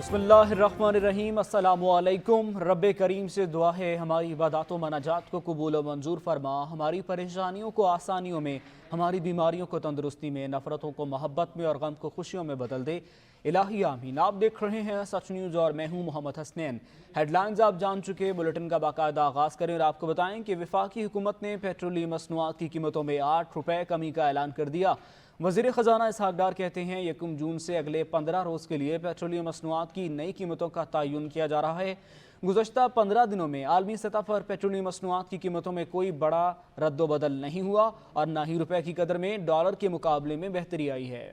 बिस्मिल्लाहिर्रहमानिर्रहीम। अस्सलामुअलैकुम। रब्बे करीम से दुआ है हमारी इबादत व मनाजात को कबूल व मंजूर फरमा, हमारी परेशानियों को आसानियों में, हमारी बीमारियों को तंदुरुस्ती में, नफ़रतों को मोहब्बत में और गम को खुशियों में बदल दे। इलाही आमीन। आप देख रहे हैं सच न्यूज़ और मैं हूं मोहम्मद हसनैन। हेडलाइंस आप जान चुके, बुलेटिन का बाकायदा आगाज़ करें और आपको बताएं कि वफाकी हुकूमत ने पेट्रोलियम मसनूआत की कीमतों में 8 रुपये कमी का ऐलान कर दिया। वज़ीर ख़जाना इसहाक डार कहते हैं 1 जून से अगले 15 रोज़ के लिए पेट्रोलियम मसनूआत की नई कीमतों का तयन किया जा रहा है। गुज़श्ता 15 दिनों में आलमी सतह पर पेट्रोलियम मसनूआत की कीमतों में कोई बड़ा रद्द-बदल नहीं हुआ और न ही रुपए की कदर में डॉलर के मुकाबले में बेहतरी आई है।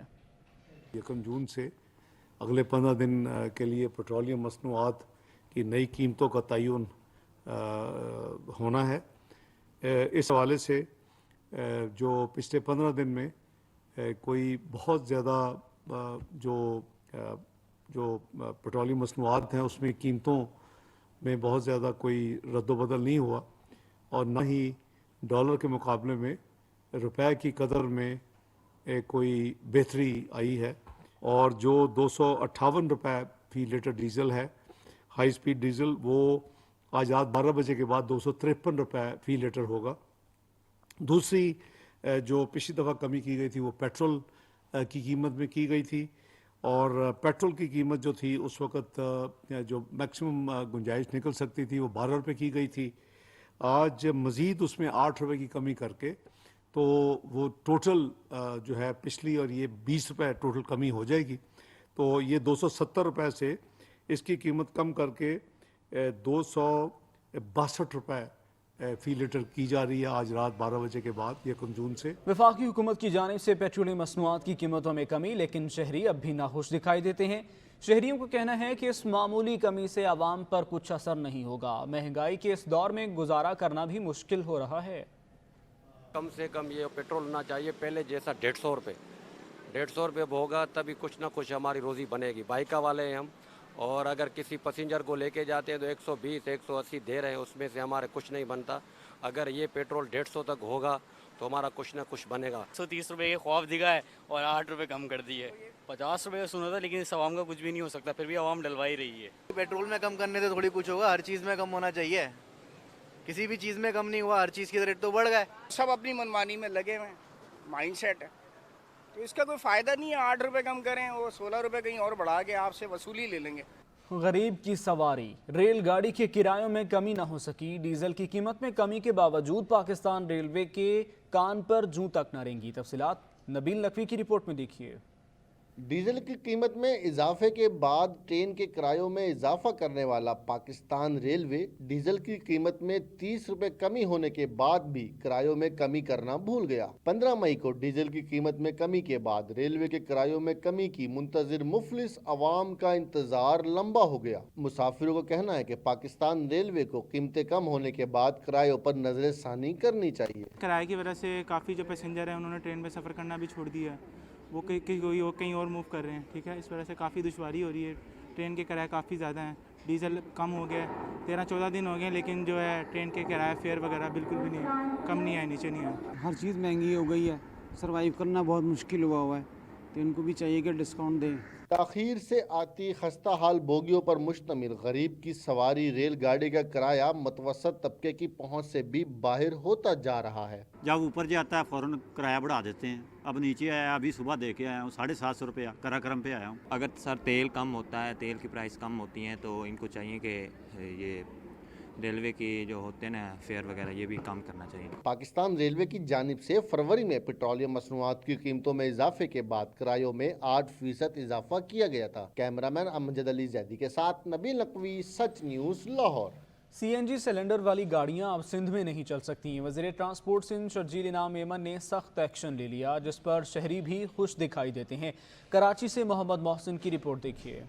1 जून से अगले 15 दिन के लिए पेट्रोलियम मसनूआत की नई कीमतों का तयन होना है। इस हवाले से जो पिछले 15 दिन में कोई बहुत ज़्यादा जो पेट्रोलियम मसनूआत हैं उसमें कीमतों में बहुत ज़्यादा कोई रद्द-बदल नहीं हुआ और न ही डॉलर के मुकाबले में रुपए की कदर में कोई बेहतरी आई है। और जो 258 रुपये फ़ी लीटर डीज़ल है, हाई स्पीड डीज़ल, वो आज रात 12 बजे के बाद 253 रुपये फ़ी लीटर होगा। दूसरी जो पिछली दफ़ा कमी की गई थी वो पेट्रोल की कीमत में की गई थी और पेट्रोल की कीमत जो थी उस वक़्त जो मैक्सिमम गुंजाइश निकल सकती थी वो 12 रुपये की गई थी। आज मज़ीद उसमें 8 रुपये की कमी करके तो वो टोटल जो है पिछली और ये 20 रुपये टोटल कमी हो जाएगी। तो ये 270 रुपये से इसकी कीमत कम करके 262 रुपये फ़ी लीटर की जा रही है आज रात 12 बजे के बाद 1 जून से। वफाकी हुकूमत की जानिब से पेट्रोलियम मसनूआत की कीमतों में कमी, लेकिन शहरी अब भी नाखुश दिखाई देते हैं। शहरियों को कहना है कि इस मामूली कमी से आवाम पर कुछ असर नहीं होगा। महंगाई के इस दौर में गुजारा करना भी मुश्किल हो रहा है। कम से कम ये पेट्रोल ना चाहिए पहले जैसा 150 रुपये 150 रुपये होगा तभी कुछ ना कुछ हमारी रोज़ी बनेगी। बाइका वाले हैं हम, और अगर किसी पैसेंजर को लेके जाते हैं तो 120 180 दे रहे हैं, उसमें से हमारे कुछ नहीं बनता। अगर ये पेट्रोल 150 तक होगा तो हमारा कुछ ना कुछ बनेगा। 130 रुपये के ख्वाब दिखा है और 8 रुपये कम कर दिए। 50 रुपये सुना था, लेकिन इस आवाम का कुछ भी नहीं हो सकता, फिर भी आवाम डलवा ही रही है। पेट्रोल में कम करने से थोड़ी कुछ होगा, हर चीज़ में कम होना चाहिए। किसी भी चीज़ में कम नहीं हुआ, हर चीज़ के रेट तो बढ़ गए। सब अपनी मनमानी में लगे हुए हैं, माइंड सेट है, तो इसका कोई फ़ायदा नहीं है। 8 रुपये कम करें, वो 16 रुपये कहीं और बढ़ा के आपसे वसूली ले लेंगे। गरीब की सवारी, रेलगाड़ी के किरायों में कमी न हो सकी। डीजल की कीमत में कमी के बावजूद पाकिस्तान रेलवे के कान पर जूं तक न रेंगी। तफसीलात नबील नकवी की रिपोर्ट में देखिए। डीजल की कीमत में इजाफे के बाद ट्रेन के किरायों में इजाफा करने वाला पाकिस्तान रेलवे डीजल की कीमत में 30 रुपए कमी होने के बाद भी किरायों में कमी करना भूल गया। 15 मई को डीजल की कीमत में कमी के बाद रेलवे के किरायों में कमी की मुंतजिर मुफलिस अवाम का इंतजार लंबा हो गया। मुसाफिरों का कहना है कि पाकिस्तान रेलवे को कीमतें कम होने के बाद किरायों पर नजर सानी करनी चाहिए। किराए की वजह से काफ़ी जो पैसेंजर हैं उन्होंने ट्रेन में सफ़र करना भी छोड़ दिया, वो कहीं और मूव कर रहे हैं। ठीक है, इस वजह से काफ़ी दुश्वारी हो रही है। ट्रेन के किराए काफ़ी ज़्यादा हैं, डीजल कम हो गया है, 13-14 दिन हो गए, लेकिन जो है ट्रेन के किराए फेयर वगैरह बिल्कुल भी नहीं, कम नहीं आए, नीचे नहीं आए। हर चीज़ महंगी हो गई है, सर्वाइव करना बहुत मुश्किल हुआ है, तो इनको भी चाहिए कि डिस्काउंट दें। ताखीर से आती खस्ता हाल बोगियों पर मुश्तमिल गरीब की सवारी रेलगाड़ी का किराया मतवसत तबके की पहुंच से भी बाहर होता जा रहा है। जब ऊपर जाता है फ़ौरन किराया बढ़ा देते हैं। अब नीचे आया, अभी सुबह दे के आया हूँ 750 रुपया कराक्रम पे आया हूँ। अगर सर तेल कम होता है, तेल की प्राइस कम होती हैं, तो इनको चाहिए कि ये रेलवे की जो होते हैं ना फेयर वगैरह, ये भी कम करना चाहिए। पाकिस्तान रेलवे की जानिब से फरवरी में पेट्रोलियम मसनूआत की कीमतों में इजाफे के बाद किरायों में 8% इजाफा किया गया था। कैमरामैन अमजद अली जैदी के साथ नबील नकवी, सच न्यूज़, लाहौर। CNG सिलेंडर वाली गाड़ियां अब सिंध में नहीं चल सकती। वज़ीर ट्रांसपोर्ट सिंध शर्जील इनाम मेमन ने सख्त एक्शन ले लिया, जिस पर शहरी भी खुश दिखाई देते हैं। कराची से मोहम्मद मोहसिन की रिपोर्ट देखिए।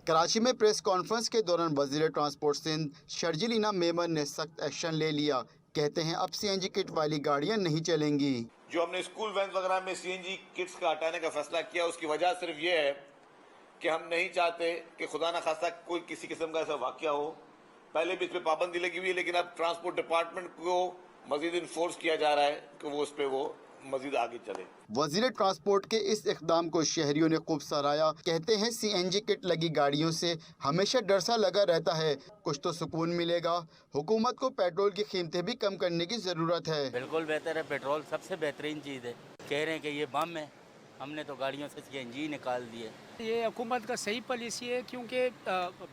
कराची में प्रेस कॉन्फ्रेंस के दौरान वज़ीर ट्रांसपोर्ट सिंध शर्जील इनाम मेमन ने सख्त एक्शन ले लिया। कहते हैं अब CNG किट वाली गाड़ियां नहीं चलेंगी। जो हमने स्कूल वैन वगैरह में CNG किट्स का हटाने का फैसला किया, उसकी वजह सिर्फ ये है कि हम नहीं चाहते कि खुदा न खास्ता कोई किसी किस्म का ऐसा वाक़या हो। पहले भी इस पर पाबंदी लगी हुई है, लेकिन अब ट्रांसपोर्ट डिपार्टमेंट को मजीद इन्फोर्स किया जा रहा है कि वो उस पर वो मजीद आगे चले। वजीर ट्रांसपोर्ट के इस इक़दाम को शहरियों ने खूब सराहा। कहते हैं CNG किट लगी गाड़ियों से हमेशा डर सा लगा रहता है, कुछ तो सुकून मिलेगा। हुकूमत को पेट्रोल की कीमतें भी कम करने की ज़रूरत है। बिल्कुल बेहतर है, पेट्रोल सबसे बेहतरीन चीज़ है। कह रहे हैं कि ये बम है, हमने तो गाड़ियों से CNG निकाल दिए। ये हुकूमत का सही पॉलिसी है, क्योंकि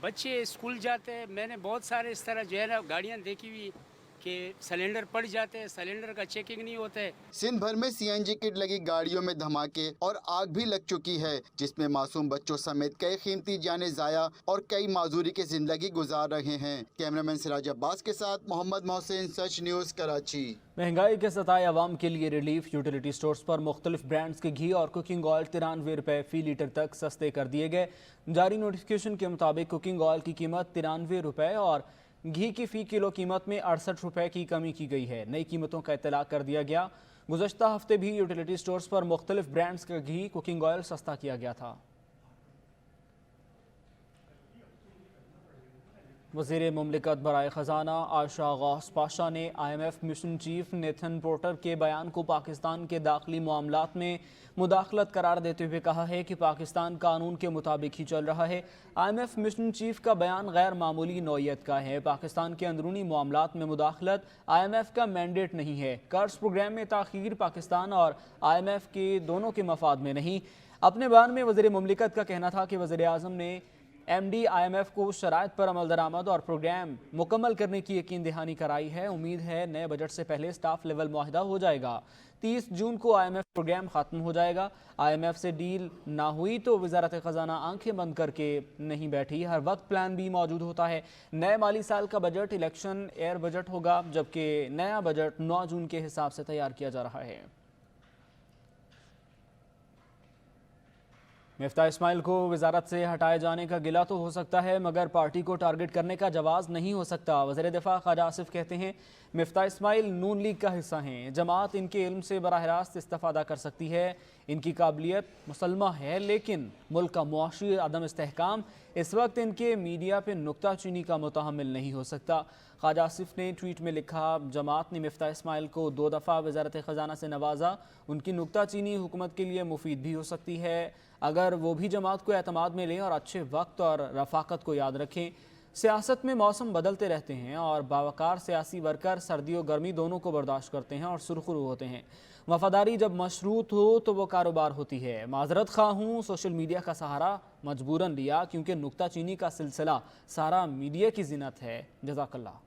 बच्चे स्कूल जाते हैं। मैंने बहुत सारे इस तरह जो है ना गाड़ियाँ देखी हुई कि सिलेंडर पड़ जाते हैं, सिलेंडर का चेकिंग नहीं होता है। सिंध भर में CNG किट लगी गाड़ियों में धमाके और आग भी लग चुकी है, जिसमें मासूम बच्चों समेत कई कीमती जानें ज़ाया और कई माजूरी की जिंदगी गुजार रहे हैं। कैमरामैन सिराज अब्बास के साथ मोहम्मद मोहसिन, सच न्यूज़, कराची। महंगाई के सताए अवाम के लिए रिलीफ। यूटिलिटी स्टोर्स पर मुख्तलिफ ब्रांड्स के घी और कुकिंग ऑयल 93 रुपये फ़ी लीटर तक सस्ते कर दिए गए। जारी नोटिफिकेशन के मुताबिक कुकिंग ऑयल की कीमत 93 रुपये और घी की फ़ी किलो कीमत में 68 रुपये की कमी की गई है। नई कीमतों का इत्तलाक कर दिया गया। गुज़श्ता हफ्ते भी यूटिलिटी स्टोर्स पर मुख्तलिफ ब्रांड्स का घी कुकिंग ऑयल सस्ता किया गया था। वज़ीर मुमलिकत बराए ख़जाना आयशा गौस पाशा ने IMF mission chief Nathan porter के बयान को पाकिस्तान के दाखिली मामलात में मुदाखलत करार देते हुए कहा है कि पाकिस्तान कानून के मुताबिक ही चल रहा है। IMF मिशन चीफ का बयान गैर मामूली नौयत का है। पाकिस्तान के अंदरूनी मामलात में मुदाखलत IMF का मैंडेट नहीं है। कर्ज प्रोग्राम में ताख़ीर पाकिस्तान और IMF के दोनों के मफाद में नहीं। अपने बयान में वज़ीर मुमलिकत का कहना था कि वज़ीर आज़म ने MD IMF को शराइत पर अमल दरामद और प्रोग्राम मुकम्मल करने की यकीन दहानी कराई है। उम्मीद है नए बजट से पहले स्टाफ लेवल मुआहदा हो जाएगा। 30 जून को IMF प्रोग्राम ख़त्म हो जाएगा। IMF से डील ना हुई तो वज़ारत ख़जाना आंखें बंद करके नहीं बैठी। हर वक्त प्लान B मौजूद होता है। नए माली साल का बजट इलेक्शन एयर बजट होगा, जबकि नया बजट 9 जून के हिसाब से तैयार किया जा रहा है। मिफ्ताह इस्माइल को वजारत से हटाए जाने का गिला तो हो सकता है, मगर पार्टी को टारगेट करने का जवाज़ नहीं हो सकता। वज़ीर दिफा ख्वाजा आसिफ कहते हैं मिफ्ताह इस्माइल नून लीग का हिस्सा हैं। जमात इनके इल्म से बराह रास्त इस्तेफ़ादा कर सकती है। इनकी काबिलियत मुसलमा है, लेकिन मुल्क का मुआशी अदम इस्तेहकाम इस वक्त इनके मीडिया पर नुक्ता चीनी का मुतहम्मिल नहीं हो सकता। ख्वाजा आसिफ ने ट्वीट में लिखा, जमात ने मिफ्ताह इस्माइल को 2 दफ़ा वज़ारत ख़जाना से नवाजा। उनकी नुक्ता चीनी हुकूमत के लिए मुफीद भी हो सकती है अगर वो भी जमात को एतमाद में लें और अच्छे वक्त और रफाकत को याद रखें। सियासत में मौसम बदलते रहते हैं और बावकार सियासी वर्कर सर्दी और गर्मी दोनों को बर्दाश्त करते हैं और सुरखरू होते हैं। वफादारी जब मशरूत हो तो वो कारोबार होती है। माजरत खा हूँ, सोशल मीडिया का सहारा मजबूरन लिया, क्योंकि नुक्ता चीनी का सिलसिला सारा मीडिया की जिन्नत है। जज़ाकल्लाह।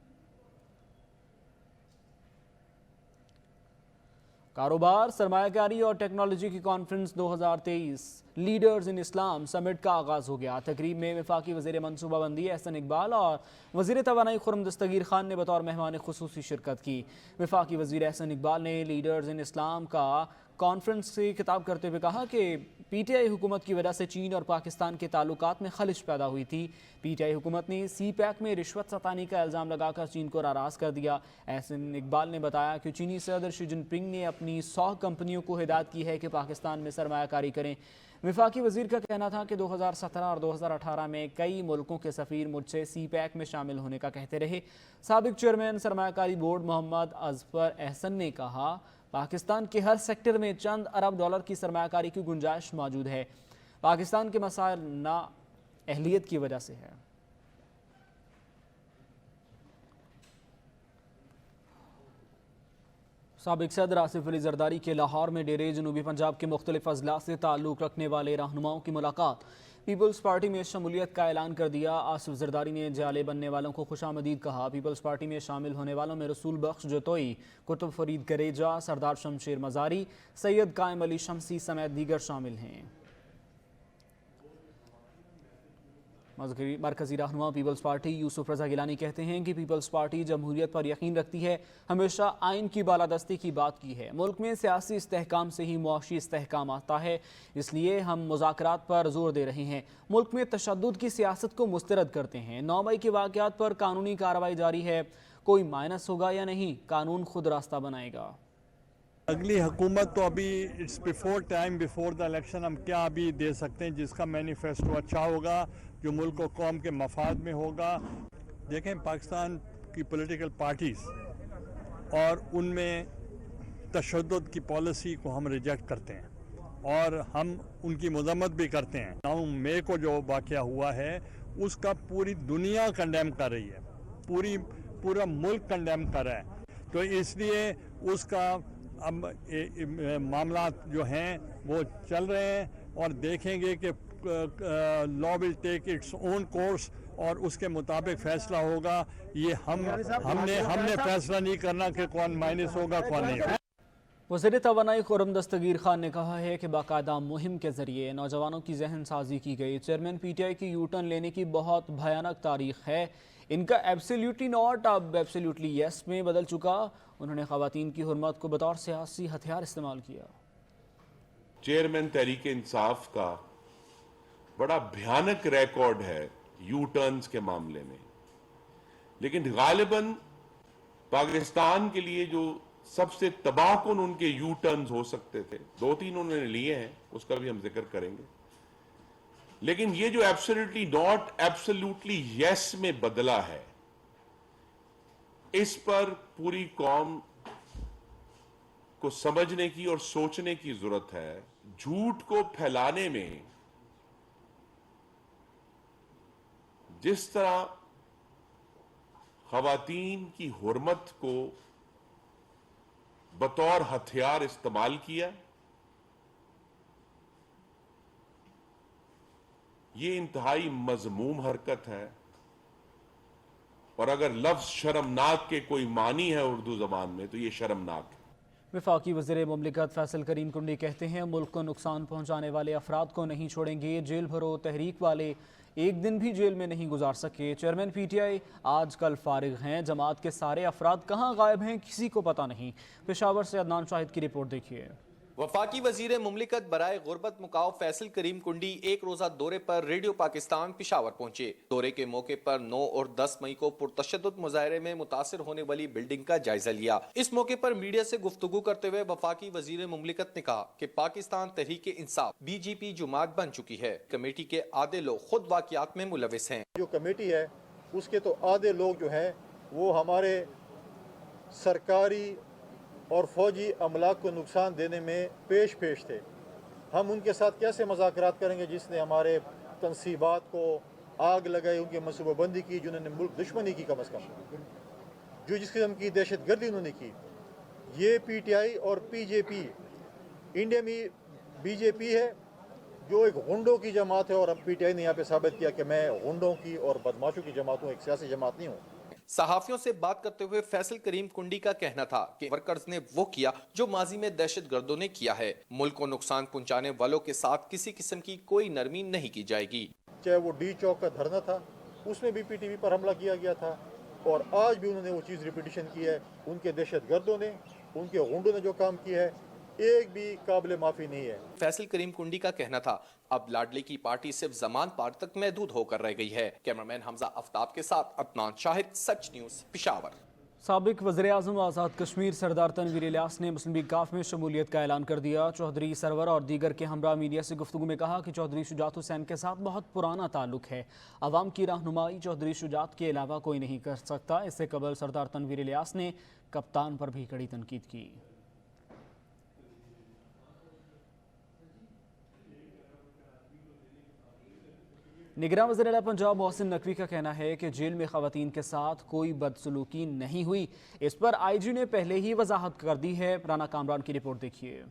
कारोबार, सरमायाकारी और टेक्नोलॉजी की conference 2023 leaders in Islam summit का आगाज़ हो गया। तकरीब में वफाकी वज़ीर मनसूबाबंदी एहसन इकबाल और वज़ीर तवानाई खुर्रम दस्तगीर खान ने बतौर मेहमान खुसूसी शिरकत की। वफाकी वज़ीर एहसन इकबाल ने लीडर्स इन इस्लाम का कॉन्फ्रेंस से खिताब करते हुए कहा कि PTI हुकूमत की वजह से चीन और पाकिस्तान के ताल्लुकात में खलिश पैदा हुई थी। PTI हुकूमत ने CPEC में रिश्वत सतानी का इल्ज़ाम लगाकर चीन को नाराज़ कर दिया। एहसन इकबाल ने बताया कि चीनी सदर शी जिनपिंग ने अपनी 100 कंपनियों को हिदायत की है कि पाकिस्तान में सरमायाकारी करें। वफाकी वज़ीर का कहना था कि 2017 और 2018 में कई मुल्कों के सफ़ीर मुझसे CPEC में शामिल होने का कहते रहे। साबिक चेयरमैन सरमायाकारी बोर्ड मोहम्मद अज़फ़र एहसन ने कहा, पाकिस्तान के हर सेक्टर में चंद अरब डॉलर की सरमायाकारी की गुंजाइश मौजूद है। पाकिस्तान के मसाइल ना अहलियत की वजह से है। साबिक सदर आसिफ अली जरदारी के लाहौर में डेरे जनूबी पंजाब के मुख्तलिफ अजला से ताल्लुक़ रखने वाले रहनुमाओं की मुलाकात। पीपल्स पार्टी में शमूलियत का ऐलान कर दिया। आसिफ जरदारी ने जाले बनने वालों को खुशामदीद कहा। पीपल्स पार्टी में शामिल होने वालों में रसूल बख्श जतोई, कुतुब फरीद करेजा, सरदार शमशेर मजारी, सैयद कायम अली शमसी समेत दीगर शामिल हैं। मरकजी रहनुमा पीपल्स पार्टी यूसुफ रजा गिलानी कहते हैं कि पीपल्स पार्टी जमहूरियत पर यकीन रखती है, हमेशा आइन की बालादस्ती की बात की है। मुल्क में सियासी इस्तेहकाम से ही मुआशी इस्तेहकाम आता है, इसलिए हम मुज़ाकरात पर जोर दे रहे हैं। मुल्क में तशद्दुद की सियासत को मुस्तरद करते हैं। 9 मई के वाक़यात पर कानूनी कार्रवाई जारी है। कोई माइनस होगा या नहीं, कानून खुद रास्ता बनाएगा। अगली हुकूमत तो अभी it's before time, before the election हम क्या अभी दे सकते हैं जिसका मैनिफेस्टो अच्छा होगा, जो मुल्क और कौम के मफाद में होगा। देखें, पाकिस्तान की पॉलिटिकल पार्टीज़ और उनमें तशद्दुद की पॉलिसी को हम रिजेक्ट करते हैं और हम उनकी मजम्मत भी करते हैं। 9 मई को जो वाक़या हुआ है उसका पूरी दुनिया कंडेम कर रही है, पूरा मुल्क कंडेम कर रहा है। तो इसलिए उसका अब मामला जो हैं वो चल रहे हैं और देखेंगे कि law will take its own course और उसके मुताबिक फैसला होगा। ये हमने फैसला नहीं करना कि कौन माइनस होगा कौन नहीं होगा। वज़ीर तवानाई खुर्रम दस्तगीर खान ने कहा है कि बाकायदा मुहिम के ज़रिए नौजवानों की जहन साजी की गई। चेयरमैन PTI की यू टर्न लेने की बहुत भयानक तारीख है, इनका एब्सोल्युटली नॉट अब एब्सोल्युटली यस में बदल चुका। उन्होंने ख़वातीन की हुर्मत को बतौर सियासी हथियार इस्तेमाल किया। चेयरमैन तहरीक इंसाफ का बड़ा भयानक रिकॉर्ड है यू टर्न्स के मामले में, लेकिन गालिबन पाकिस्तान के लिए जो सबसे तबाहकुन उनके यू टर्न्स हो सकते थे, 2-3 उन्होंने लिए हैं, उसका भी हम जिक्र करेंगे। लेकिन ये जो एब्सोल्युटली नॉट एब्सोल्युटली यस में बदला है, इस पर पूरी कौम को समझने की और सोचने की जरूरत है। झूठ को फैलाने में जिस तरह खवातीन की हुर्मत को बतौर हथियार इस्तेमाल किया, ये इंतहाई मजमूम हरकत है। और अगर लफ्ज शर्मनाक के कोई मानी है उर्दू जबान में तो ये शर्मनाक है। वफाकी वज़ीर मुमलिकत फैसल करीम कुंडी कहते हैं मुल्क को नुकसान पहुंचाने वाले अफराद को नहीं छोड़ेंगे। जेल भरो तहरीक वाले एक दिन भी जेल में नहीं गुजार सके। चेयरमैन PTI आज कल फारिग हैं, जमात के सारे अफराद कहाँ गायब हैं किसी को पता नहीं। पेशावर से अदनान शाहिद की रिपोर्ट देखिए। वफाकी वजीर मुमलिकत बराए गुरबत मुकाव फैसल करीम कुंडी एक रोजा दौरे पर रेडियो पाकिस्तान पिशावर पहुंचे। दौरे के मौके पर 9 और 10 मई को पुरतशद्दुद मुजाहरे में मुतासिर होने वाली बिल्डिंग का जायजा लिया। इस मौके पर मीडिया से गुफ्तगू करते हुए वफाकी वजीर मुमलिकत ने कहा कि पाकिस्तान तहरीक इंसाफ BGP जुमात बन चुकी है। कमेटी के आधे लोग खुद वाक़ियात में मुलविस हैं। जो कमेटी है उसके तो आधे लोग जो हैं वो हमारे सरकारी और फौजी अमला को नुकसान देने में पेश थे। हम उनके साथ कैसे मुज़ाकरात करेंगे जिसने हमारे तनसीबात को आग लगाई, उनकी मनसूबाबंदी की, जिन्होंने मुल्क दुश्मनी की, कम अज़ कम जो जिस किस्म की दहशत गर्दी उन्होंने की। ये PTI और PJP इंडिया में BJP है जो एक गुंडों की जमात है, और अब PTI ने यहाँ पे साबित किया कि मैं गुंडों की और बदमाशों की जमात हूँ, एक सियासी जमात नहीं हूँ। सहाफियों से बात करते हुए फैसल करीम कुंडी का कहना था कि वर्कर्स ने वो किया जो माजी में दहशत गर्दों ने किया है। मुल्क को नुकसान पहुंचाने वालों के साथ किसी किस्म की कोई नरमी नहीं की जाएगी। चाहे वो D चौक का धरना था, उसमें भी PTV पर हमला किया गया था, और आज भी उन्होंने वो चीज़ रिपीटिशन की है। उनके दहशत गर्दों ने, उनके गुंडों ने जो काम किया है, एक भी काबिल माफी नहीं है। फैसल करीम कुंडी का कहना था अब लाडली की पार्टी सिर्फ जमान पार तक महदूद होकर रह गई है। कैमरामैन हमजा आफ्ताब के साथ अदनान शाहिद, सच न्यूज़, पिशावर। साबिक वज़ीर आज़म आज़ाद कश्मीर सरदार तनवीर इलियास ने मुस्लिम लीग काफ में शमूलियत का ऐलान कर दिया। चौधरी सरवर और दीगर के हमरा मीडिया से गुफ्तगू में कहा कि चौधरी शुजात हुसैन के साथ बहुत पुराना ताल्लुक है। अवाम की रहनुमाई चौधरी शुजात के अलावा कोई नहीं कर सकता। इससे कबल सरदार तनवीर इलियास ने कप्तान पर भी कड़ी तनकीद की। निगरान वज़ीर आला पंजाब मोहसिन नकवी का कहना है कि जेल में ख़वातीन के साथ कोई बदसलूकी नहीं हुई। इस पर IG ने पहले ही वजाहत कर दी है। राना कामरान की रिपोर्ट देखिए।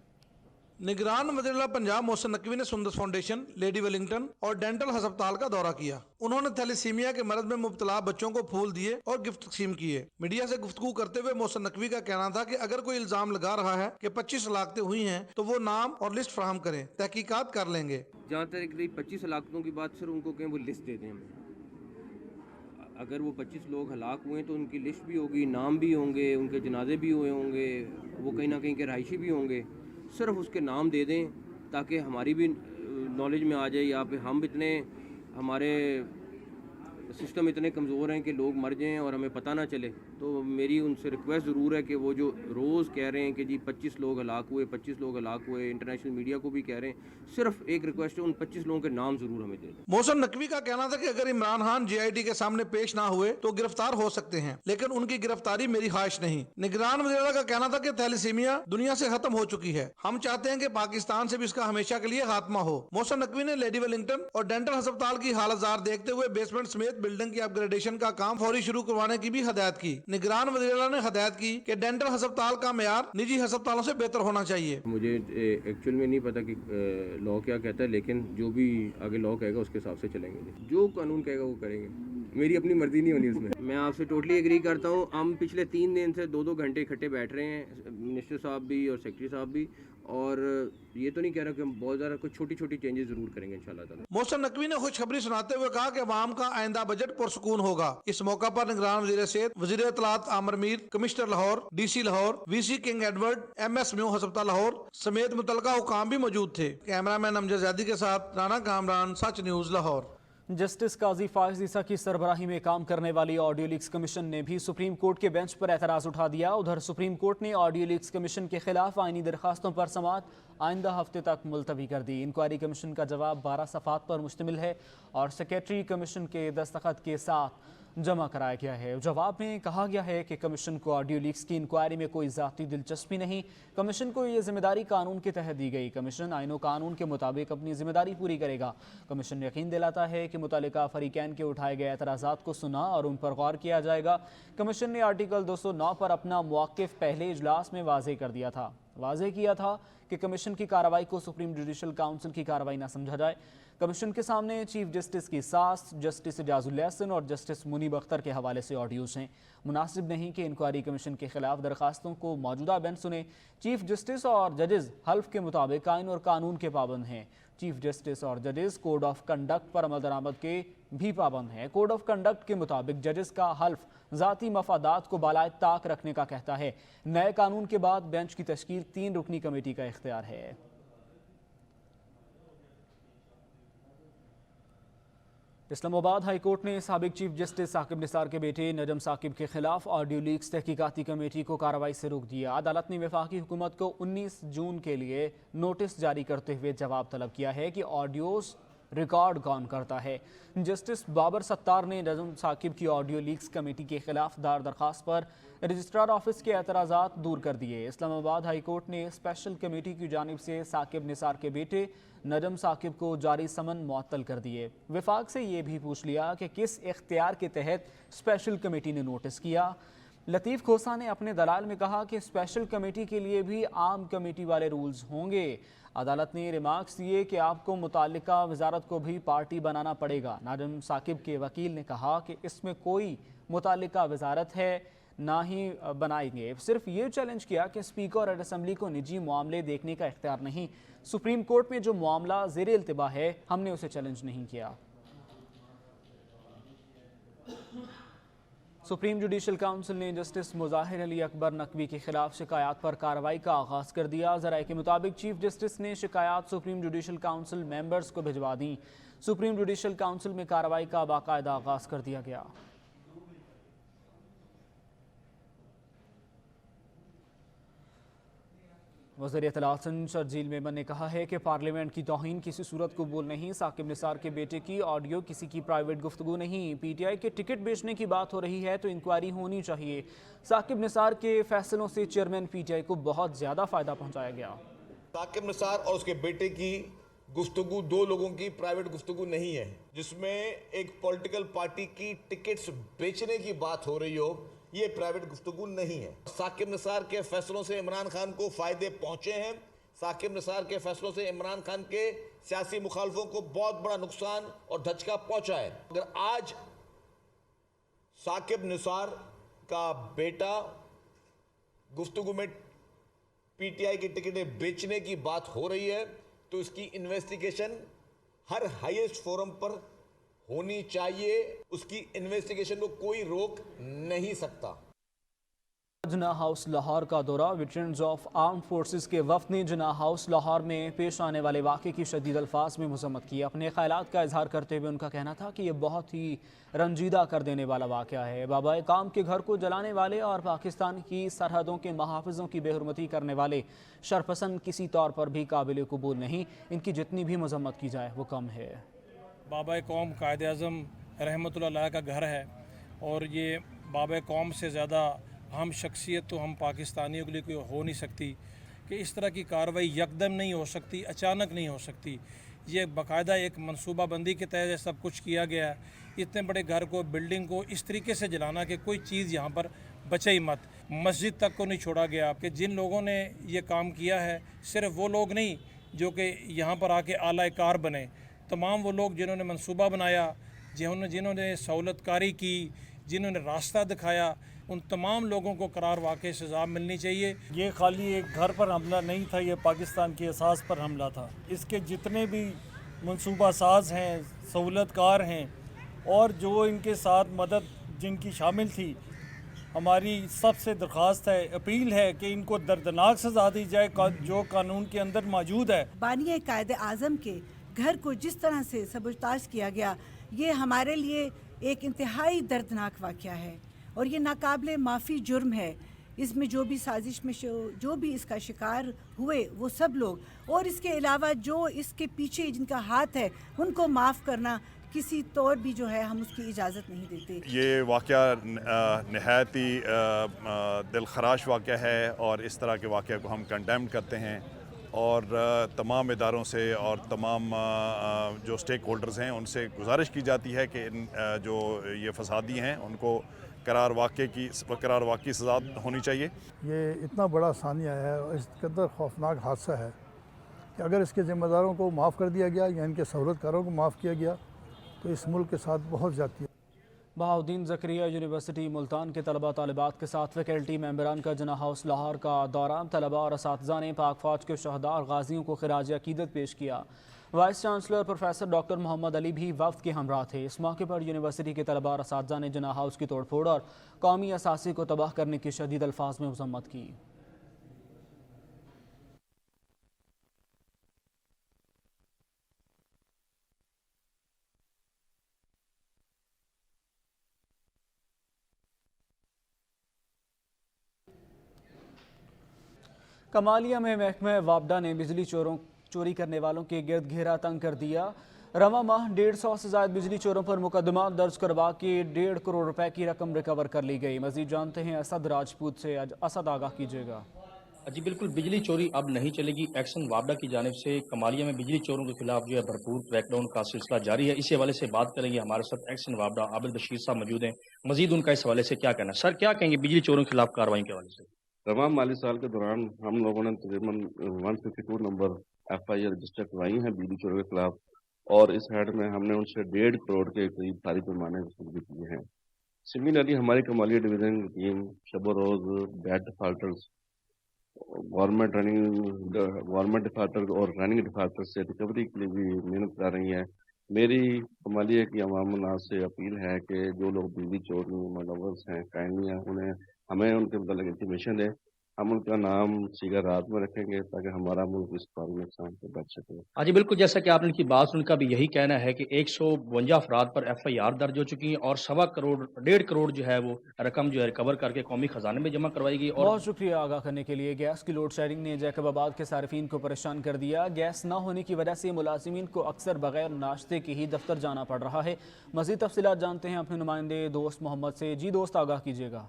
निगरान वज़ीर आला पंजाब मोहसिन नकवी ने सुंदस फाउंडेशन, लेडी वेलिंगटन और डेंटल अस्पताल का दौरा किया। उन्होंने थैलेसीमिया के मर्ज में मुब्तला बच्चों को फूल दिए और गिफ्ट तकसीम किए। मीडिया से गुफ्तगू करते हुए मोहसिन नकवी का कहना था कि अगर कोई इल्जाम लगा रहा है कि 25 हलाकतें हुई हैं तो वो नाम और लिस्ट फराहम करें, तहकीकात कर लेंगे। जहाँ तक 25 हलाकतों की बात, सर उनको कहें वो लिस्ट दे दें हमें। अगर वो 25 लोग हलाक हुए तो उनकी लिस्ट भी होगी, नाम भी होंगे, उनके जनाजे भी हुए होंगे, वो कहीं ना कहीं के रहायशी भी होंगे। सिर्फ उसके नाम दे दें ताकि हमारी भी नॉलेज में आ जाए। यहाँ पे हम इतने, हमारे सिस्टम इतने कमज़ोर हैं कि लोग मर जाएं और हमें पता ना चले। تو میری ان سے ریکویسٹ ضرور ہے کہ وہ جو روز کہہ رہے ہیں کہ جی 25 لوگ ہلاک ہوئے 25 لوگ ہلاک ہوئے، انٹرنیشنل میڈیا کو بھی کہہ رہے ہیں، صرف ایک ریکویسٹ ہے ان 25 لوگوں کے نام ضرور ہمیں دے دیں۔ محسن نقوی کا کہنا تھا کہ اگر عمران خان جے آئی ٹی کے سامنے پیش نہ ہوئے تو گرفتار ہو سکتے ہیں، لیکن ان کی گرفتاری میری خواہش نہیں۔ نگران وزیر اعلیٰ کا کہنا تھا کہ تھیلیسیمیا دنیا سے ختم ہو چکی ہے، ہم چاہتے ہیں کہ پاکستان سے بھی اس کا ہمیشہ کے لیے خاتمہ ہو۔ محسن نقوی نے لیڈی ویلنگٹن اور ڈینٹل ہسپتال کی حالت زار دیکھتے ہوئے بیسمنٹ سمیت بلڈنگ کی اپ گریڈیشن کا کام فوری شروع کروانے کی بھی ہدایت کی۔ نگران وزیر اعلیٰ نے ہدایت کی کہ ڈینٹل ہسپتال کا معیار نجی ہسپتالوں سے بہتر ہونا چاہیے۔ مجھے ایکچوئل میں نہیں پتا کہ لاء کیا کہتا ہے، لیکن جو بھی آگے لاء کہے گا اس کے حساب سے چلیں گے، جو قانون کہے گا وہ کریں گے، میری اپنی مرضی نہیں ہونی اس میں۔ میں آپ سے ٹوٹلی ایگری کرتا ہوں، ہم پچھلے 3 دن سے 2 گھنٹے اکٹھے بیٹھ رہے ہیں، منسٹر صاحب بھی اور سیکرٹری صاحب بھی، اور یہ تو نہیں کہہ رہا کہ ہم بہت زیادہ کچھ چھوٹی چھوٹی چینجز ضرور کریں گے انشاءاللہ تعالی۔ محسن نقوی نے خوشخبری سناتے ہوئے کہا کہ عوام کا آئندہ بجٹ پرسکون ہوگا۔ اس موقع پر نگران وزیر صحت، وزیر اطلاعات Amir Mir, commissioner Lahore, D C Lahore, V C King Edward, M S Mayo ہسپتال لاہور سمیت متعلقہ حکام بھی موجود تھے۔ کیمرہ مین امجد زیادی کے ساتھ رانا کامران، سچ نیوز لاہور۔ جسٹس قاضی فائز عیسیٰ کی سربراہی میں کام کرنے والی آڈیو لیکس کمیشن نے بھی سپریم کورٹ کے بینچ پر اعتراض اٹھا دیا۔ ادھر سپریم کورٹ نے آڈیو لیکس کمیشن کے خلاف آئینی درخواستوں پر سماعت آئندہ ہفتے تک ملتوی کر دی۔ انکوائری کمیشن کا جواب 12 صفحات پر مشتمل ہے اور سیکریٹری کمیشن کے دستخط کے ساتھ جمع کرایا گیا ہے۔ جواب میں کہا گیا ہے کہ کمیشن کو آڈیو لیکس کی انکوائری میں کوئی ذاتی دلچسپی نہیں، کمیشن کو یہ ذمہ داری قانون کے تحت دی گئی، کمیشن آئین و قانون کے مطابق اپنی ذمہ داری پوری کرے گا۔ کمیشن یقین دلاتا ہے کہ متعلقہ فریقین کے اٹھائے گئے اعتراضات کو سنا اور ان پر غور کیا جائے گا۔ کمیشن نے آرٹیکل 209 پر اپنا موقف پہلے اجلاس میں واضح کیا تھا کہ کمیشن کی کارروائی کو سپریم جوڈیشل کاؤنسل کی کارروائی نہ سمجھا جائے۔ کمیشن کے سامنے چیف جسٹس کی ساس، جسٹس اعجاز الاحسن اور جسٹس منیب اختر کے حوالے سے آڈیوز ہیں۔ مناسب نہیں کہ انکوائری کمیشن کے خلاف درخواستوں کو موجودہ بینچ سنے۔ چیف جسٹس اور ججز حلف کے مطابق آئین اور قانون کے پابند ہیں۔ چیف جسٹس اور ججز کوڈ آف کنڈکٹ پر عمل درآمد کے بھی پابند ہیں۔ کوڈ آف کنڈکٹ کے مطابق ججز کا حلف ذاتی مفادات کو بالائے طاق رکھنے کا کہتا ہے۔ نئے قانون کے بعد بینچ کی تشکیل 3 رکنی کمیٹی کا اختیار ہے۔ اسلام آباد ہائی کورٹ نے سابق چیف جسٹس ثاقب نثار کے بیٹے نجم ثاقب کے خلاف آڈیو لیکس تحقیقاتی کمیٹی کو کارروائی سے روک دیا۔ عدالت نے وفاقی حکومت کو 19 جون کے لیے نوٹس جاری کرتے ہوئے جواب طلب کیا ہے کہ آڈیوز ریکارڈ کون کرتا ہے۔ جسٹس بابر ستار نے نجم ثاقب کی آڈیو لیکس کمیٹی کے خلاف دار درخواست پر رجسٹرار آفس کے اعتراضات دور کر دیے۔ اسلام آباد ہائی کورٹ نے اسپیشل کمیٹی کی جانب سے ثاقب نثار کے بیٹے نجم ثاقب کو جاری سمن معطل کر دیے۔ وفاق سے یہ بھی پوچھ لیا کہ کس اختیار کے تحت اسپیشل کمیٹی نے نوٹس کیا۔ لطیف کھوسا نے اپنے دلائل میں کہا کہ اسپیشل کمیٹی کے لیے بھی عام کمیٹی والے رولز ہوں گے۔ عدالت نے ریمارکس دیے کہ آپ کو متعلقہ وزارت کو بھی پارٹی بنانا پڑے گا۔ نجم ثاقب کے وکیل نے کہا کہ اس میں کوئی متعلقہ وزارت ہے نہ ہی بنائیں گے، صرف یہ چیلنج کیا کہ اسپیکر اور اسمبلی کو نجی معاملے دیکھنے کا اختیار نہیں۔ سپریم کورٹ میں جو معاملہ زیر التوا ہے ہم نے اسے چیلنج نہیں کیا۔ سپریم جوڈیشل کاؤنسل نے جسٹس مظاہر علی اکبر نقوی کے خلاف شکایات پر کارروائی کا آغاز کر دیا۔ ذرائع کے مطابق چیف جسٹس نے شکایات سپریم جوڈیشل کاؤنسل ممبرز کو بھجوا دیں۔ سپریم جوڈیشل کاؤنسل میں کارروائی کا باقاعدہ آغاز کر دیا گیا۔ وزیر اطلاعات شرجیل میمن نے کہا ہے کہ پارلیمنٹ کی توہین کسی صورت قبول نہیں۔ ثاقب نثار کے بیٹے کی آڈیو کسی کی پرائیویٹ گفتگو نہیں۔ پی ٹی آئی کے ٹکٹ بیچنے کی بات ہو رہی ہے تو انکوائری ہونی چاہیے۔ ثاقب نثار کے فیصلوں سے چیئرمین پی ٹی آئی کو بہت زیادہ فائدہ پہنچایا گیا۔ ثاقب نثار اور اس کے بیٹے کی گفتگو 2 لوگوں کی پرائیویٹ گفتگو نہیں ہے، جس میں ایک پولیٹیکل پارٹی کی ٹکٹس بیچنے کی بات ہو رہی ہو، یہ پرائیویٹ گفتگو نہیں ہے۔ ثاقب نثار کے فیصلوں سے عمران خان کو فائدے پہنچے ہیں۔ ثاقب نثار کے فیصلوں سے عمران خان کے سیاسی مخالفوں کو بہت بڑا نقصان اور دھچکا پہنچا ہے۔ اگر آج ثاقب نثار کا بیٹا گفتگو میں پی ٹی آئی کی ٹکٹیں بیچنے کی بات ہو رہی ہے تو اس کی انویسٹیگیشن ہر ہائیسٹ فورم پر ہونی چاہیے۔ اس کی انویسٹیگیشن کو کوئی روک نہیں سکتا۔ जिन्ना हाउस लाहौर का दौरा। वेटरन्स ऑफ आर्म्ड फोर्सेस के वफद ने जिन्ना हाउस लाहौर में पेश आने वाले वाक़े की शदीद अल्फाज में मज़म्मत की। अपने ख्यालात का इजहार करते हुए उनका कहना था कि यह बहुत ही रंजीदा कर देने वाला वाक़या है। बाबा काम के घर को जलाने वाले और पाकिस्तान की सरहदों के महाफिजों की बेहुरमती करने वाले शरपसंद किसी तौर पर भी काबिल कबूल नहीं। इनकी जितनी भी मज़म्मत की जाए वो कम है। बाबा कौम कायद-ए-आज़म रहमतुल्लाह अलैह का घर है और ये बाबा कौम से ज़्यादा अहम शख्सियत तो हम पाकिस्तानियों के लिए कोई हो नहीं सकती कि इस तरह की कार्रवाई यकदम नहीं हो सकती, अचानक नहीं हो सकती। ये बाकायदा एक मनसूबा बंदी के तहत सब कुछ किया गया है। इतने बड़े घर को, बिल्डिंग को इस तरीके से जलाना कि कोई चीज़ यहाँ पर बचे ही मत। मस्जिद तक को नहीं छोड़ा गया कि जिन लोगों ने ये काम किया है सिर्फ वो लोग नहीं जो कि यहाँ पर आके आला कार बने, तमाम वो लोग जिन्होंने मंसूबा बनाया, जिन्होंने सहूलतकारी की, जिन्होंने रास्ता दिखाया, उन तमाम लोगों को करार वाक़ई सज़ा मिलनी चाहिए। ये खाली एक घर पर हमला नहीं था, ये पाकिस्तान की असास पर हमला था। इसके जितने भी मंसूबा साज हैं, सहूलतकार हैं और जो इनके साथ मदद जिनकी शामिल थी, हमारी सबसे दरख्वास्त है, अपील है कि इनको दर्दनाक सज़ा दी जाए जो कानून के अंदर मौजूद है। बानी कायद आज़म के घर को जिस तरह से सबूताज किया गया, ये हमारे लिए एक इंतहाई दर्दनाक वाक़या है और ये नाकाबिले माफ़ी जुर्म है। इसमें जो भी साजिश में जो भी इसका शिकार हुए वो सब लोग और इसके अलावा जो इसके पीछे जिनका हाथ है उनको माफ़ करना किसी तौर भी जो है हम उसकी इजाज़त नहीं देते। ये वाक़या नहायत ही दिलखराश वाक़या है और इस तरह के वाक़या को हम कंडेम करते हैं और तमाम इदारों से और तमाम जो स्टेक होल्डर्स हैं उनसे गुजारिश की जाती है कि जो ये फसादी हैं उनको करार वाक़ई सज़ा होनी चाहिए। ये इतना बड़ा सानिया है और इस कदर खौफनाक हादसा है कि अगर इसके ज़िम्मेदारों को माफ़ कर दिया गया या इनके सहूलतकारों को माफ़ किया गया तो इस मुल्क के साथ बहुत ज़्यादती है। बहाउद्दीन ज़करिया यूनिवर्सिटी मुल्तान के तलबा तालिबात के साथ फैकल्टी मेंबरान का जिन्ना हाउस लाहौर का दौरा। तलबा और असातिज़ा ने पाक फ़ौज के शहदा और गाज़ियों को खिराज अक़ीदत पेश किया। Vice chancellor professor doctor Mohammad Ali भी वफ़द के हमरा थे। इस मौके पर यूनिवर्सिटी के तलबा और असातिज़ा ने जिन्ना हाउस की तोड़ फोड़ और कौमी असासी को तबाह करने की शदीद अल्फाज में मज़म्मत की। कमालिया में महकमा वापडा ने बिजली चोरी करने वालों के गिर्द घेरा तंग कर दिया। रवा माह 150 से ज़ायद बिजली चोरों पर मुकदमा दर्ज करवा के 1.5 करोड़ रुपए की रकम रिकवर कर ली गई। मजीद जानते हैं असद राजपूत से। असद आगाह कीजिएगा। जी बिल्कुल, बिजली चोरी अब नहीं चलेगी। एक्शन वापडा की जानिब से कमालिया में बिजली चोरों के खिलाफ जो है भरपूर क्रैकडाउन का सिलसिला जारी है। इसी हवाले से बात करेंगे, हमारे साथ एक्शन वापडा आबिद बशीर साहब मौजूद हैं। मजीद उनका इस हवाले से क्या कहना है। सर, क्या कहेंगे बिजली चोरों के खिलाफ कार्रवाई के हवाले से? तमाम माली साल के दौरान हम लोगों ने तकरीबन 152 नंबर FIR रजिस्टर करवाई हैं बिजली चोरों के खिलाफ और इस हेड में हमने उनसे 1.5 करोड़ के करीब भारी पैमाने वसूल किए हैं। सिमिलरली हमारी कमालिया डिवीजन की टीम शब रोज़ डेट डिफाल्टर्स, गवर्नमेंट डिफाल्टर और रनिंग डिफाल्टर से रिकवरी के लिए भी मेहनत कर रही है। मेरी कमालिया की अवाम नाज से अपील है कि जो लोग बिजली चोर में मुलव्वस हैं कायमिया उन्हें हमें उनके मतलब इंफॉर्मेशन दें। हम उनका नाम सीधा रात में रखेंगे ताकि हमारा मुल्क इस बार नुकसान से बच सके। हाँ जी बिल्कुल, जैसा कि आपने की बात उनका भी यही कहना है कि 152 अफराद पर FIR दर्ज हो चुकी है और 1.25 करोड़ जो है वो रकम जो है रिकवर करके कौमी खजाने में जमा करवाएगी। और बहुत शुक्रिया आगाह करने के लिए। गैस की लोड शेडिंग ने जैकबाबाद के सार्फिन को परेशान कर दिया। गैस न होने की वजह से मुलाजिमीन को अक्सर बगैर नाश्ते के ही दफ्तर जाना पड़ रहा है। मज़ीद तफसीलात जानते हैं अपने नुमाइंदे दोस्त मोहम्मद से। जी दोस्त, आगाह कीजिएगा।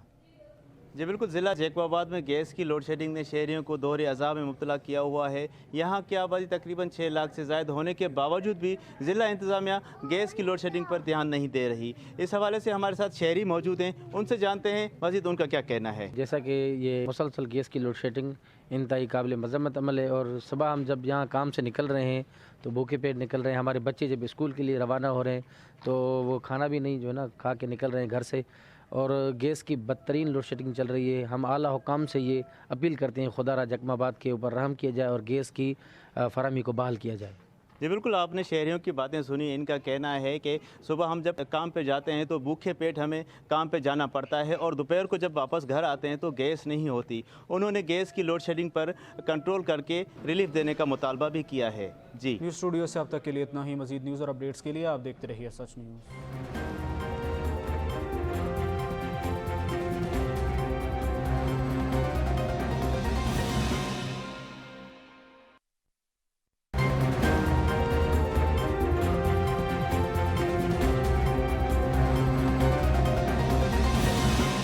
जी बिल्कुल, ज़िला जैकबाबाद में गैस की लोड शेडिंग ने शहरियों को दोहरे अज़ाब में मुब्तला किया हुआ है। यहाँ की आबादी तकरीबन 6 लाख से ज़ायद होने के बावजूद भी ज़िला इंतज़ामिया गैस की लोड शेडिंग पर ध्यान नहीं दे रही। इस हवाले से हमारे साथ शहरी मौजूद हैं, उनसे जानते हैं मज़ीद उनका क्या कहना है। जैसा कि ये मुसलसल गैस की लोड शेडिंग इंतहाई काबिल मज़म्मत अमल है और सुबह हम जब यहाँ काम से निकल रहे हैं तो भूखे पेट निकल रहे हैं। हमारे बच्चे जब स्कूल के लिए रवाना हो रहे हैं तो वो खाना भी नहीं जो है ना खा के निकल रहे हैं घर से और गैस की बदतरीन लोड शेडिंग चल रही है। हम आला हुकाम से ये अपील करते हैं खुदारा जैकबाबाद के ऊपर रहम किया जाए और गैस की फराहमी को बहाल किया जाए। जी बिल्कुल, आपने शहरियों की बातें सुनी। इनका कहना है कि सुबह हम जब काम पे जाते हैं तो भूखे पेट हमें काम पे जाना पड़ता है और दोपहर को जब वापस घर आते हैं तो गैस नहीं होती। उन्होंने गैस की लोड शेडिंग पर कंट्रोल करके रिलीफ देने का मुतालबा भी किया है। जी न्यूज़ स्टूडियो से अब तक के लिए इतना ही। मज़ीद न्यूज़ और अपडेट्स के लिए आप देखते रहिए सच न्यूज़।